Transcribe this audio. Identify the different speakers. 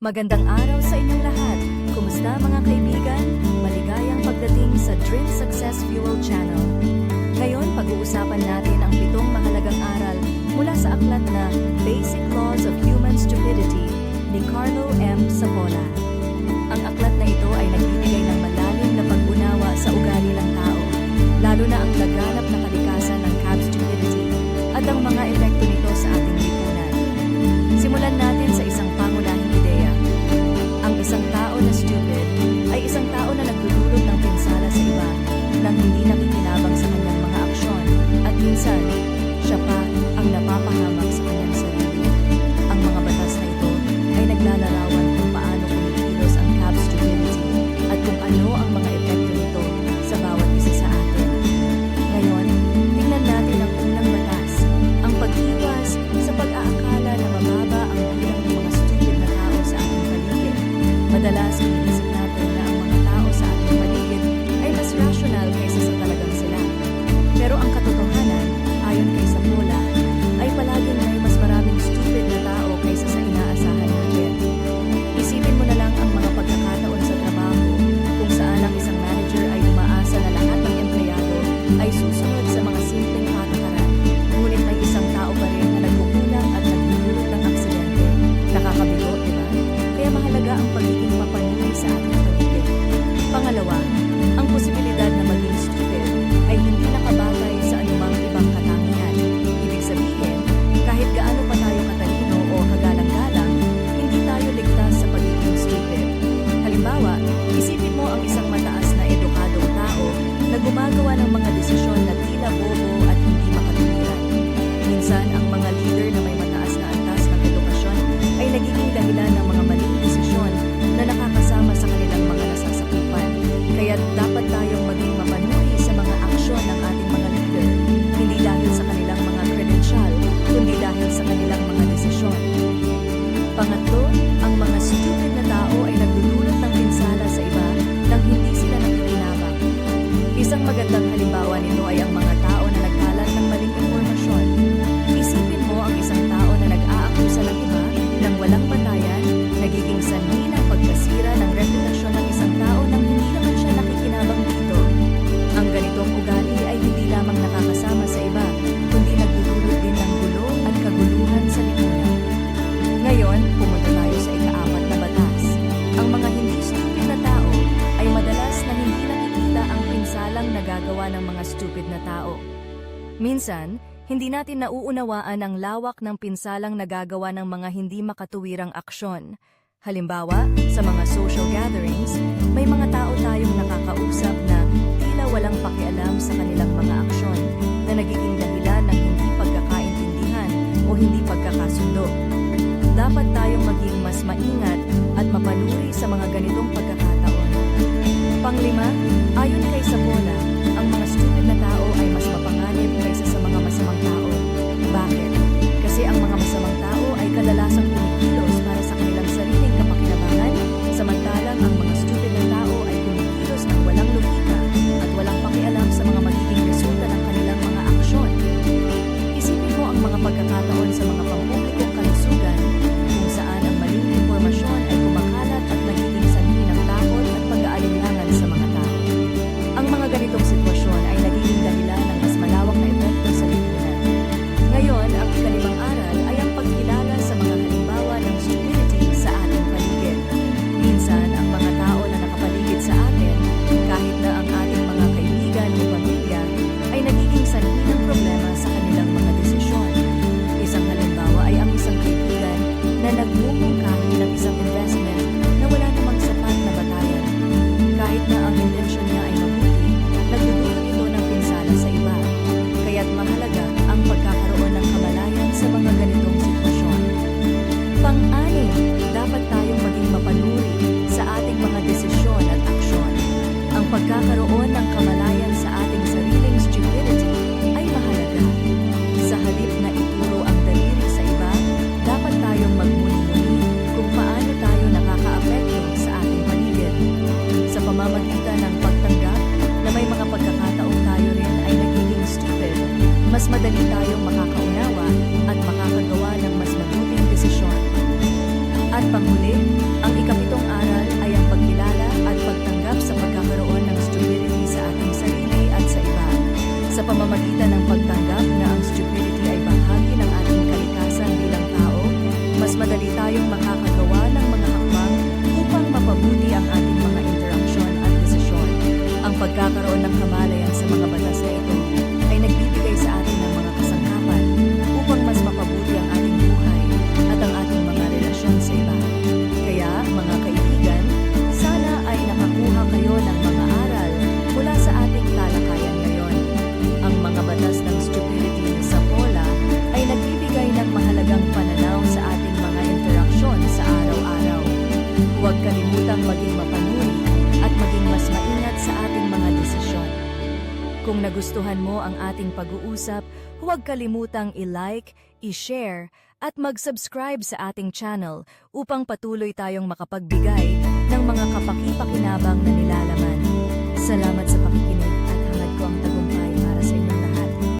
Speaker 1: Magandang araw sa inyong lahat. Kumusta mga kaibigan? Maligayang pagdating sa Dream Success Fuel Channel. Ngayon, pag-uusapan natin ang 7 mahalagang aral mula sa aklat na Basic Laws of Human Stupidity ni Carlo M. Sapola. Ang aklat na ito ay nagbibigay ng malalim na pag-unawa sa ugali ng tao, lalo na ang laganap na kalikasan ng cab stupidity at ang mga epekto nito sa ating lipunan. Simulan natin sa isang pangunahing ideya. Ang isang tao na stupid ay isang tao na nagdudulot ng pinsala sa iba nang hindi nakikinabang sa kanyang mga aksyon at minsan, siya pa ang napapahamak sa kanyang sarili. Ang mga batas na ito ay naglalarawan kung paano kumikilos ang cab stupidity at kung ano ang mga epekto nito sa bawat isa sa atin. Ngayon, tingnan natin ang unang batas, ang pag-iwas sa pag-aakala na mababa ang bilang ng mga stupid na tao sa ating paligid. Madalas, iniisip natin na ang mga tao sa ating paligid ay mas rational kaysa sa talagang sila. Pero ang katotohanan, ayon kay Sapola, ay palaging may mas maraming stupid na tao kaysa sa inaasahan natin. Isipin mo na lang ang mga pagkakataon sa trabaho kung saan ang isang manager ay umaasa na lahat ng empleyado ay susunod sa mga simpleng patakaran. Ngunit may isang tao pa rin na nagkukulang at nagdudulot ng aksidente. Nakakabigo, diba? Kaya mahalaga ang pagiging mapanuri sa ating paligid. Pangalawa, ang posibilidad na maging stupid ay hindi nakabagay sa anumang ibang katangian. Ibig sabihin, kahit gaano pa tayo katalino o kagalang-galang, hindi tayo ligtas sa pagiging stupid. Halimbawa, isipin mo ang isang mataas na edukadong tao na gumagawa ng mga desisyon na tila bobo at hindi makatuwiran. Minsan, ang mga leader na may mataas na antas ng edukasyon ay nagiging dahilan ng mga maling desisyon na nakakasama sa kanilang mga nasasakupan. Kaya dapat tayong maging mapanuri sa mga aksyon ng ating mga leader, hindi dahil sa kanilang mga credential, kundi dahil sa kanilang mga desisyon. Pangatlo, ang mga stupid na tao ay nagdudulot ng pinsala sa iba nang hindi sila nakikinabang. Isang magandang halimbawa nito ay ang mga tao na nagkalat ng maling impormasyon. Isipin mo ang isang tao na nag-aakusa ng iba nang walang batayan, nagiging sanhi ng pagkasira ng reputasyon ng isang tao nang hindi naman siya nakikinabang dito. Ang ganitong ugali ay hindi lamang nakakasama sa iba, kundi nagdudulot din ng gulo at kaguluhan sa lipunan. Ngayon, pumunta tayo sa ika-4 na batas. Ang mga hindi stupid na tao ay madalas na hindi nakikita ang pinsalang nagagawa ng mga stupid na tao. Minsan, hindi natin nauunawaan ang lawak ng pinsalang nagagawa ng mga hindi makatuwirang aksyon. Halimbawa, sa mga social gatherings, may mga tao tayong nakakausap na tila walang pakialam sa kanilang mga aksyon na nagiging dahilan ng hindi pagkakaintindihan o hindi pagkakasundo. Dapat tayong maging mas maingat at mapanuri sa mga ganitong pagkakataon. Panglima, ayon kay Sapola, ang mga stupid na tao ay mas mapanganib kaysa sa mga masamang tao. Bakit? Kasi ang mga masamang tao ay kadalasang kumikilos para sa kanilang sariling kapakinabangan, samantalang ang mga stupid na tao ay kumikilos ng walang logika at walang pakialam sa mga magiging resulta ng kanilang mga aksyon. Isipin mo ang mga pagkakataon sa mga pampublikong kalusugan kung saan ang maling impormasyon ay kumakalat at nagiging sanhi ng takot at pag-aalinlangan sa mga tao. Ang mga ganitong pamamagitan ng pagtanggap na ang stupidity ay bahagi ng ating kalikasan bilang tao, mas madali tayong makakagawa ng mga hakbang upang mapabuti ang ating mga interaksyon at desisyon. Ang pagkakaroon ng kamalayan sa mga batas na ito ay nagbibigay sa atin ng mga kasangkapan upang mas mapabuti ang ating buhay at ang ating mga relasyon sa iba. Kaya, mga kaibigan, sana ay nakakuha kayo ng mga aral mula sa ating talakayan ngayon. Ang mga batas ng stupidity sa Paula ay nagbibigay ng mahalagang pananaw sa ating mga interaksyon sa araw-araw. Huwag kalimutang maging mapanuri at maging mas maingat sa ating mga desisyon. Kung nagustuhan mo ang ating pag-uusap, huwag kalimutang i-like, i-share, at mag-subscribe sa ating channel upang patuloy tayong makapagbigay ng mga kapaki-pakinabang na nilalaman. Salamat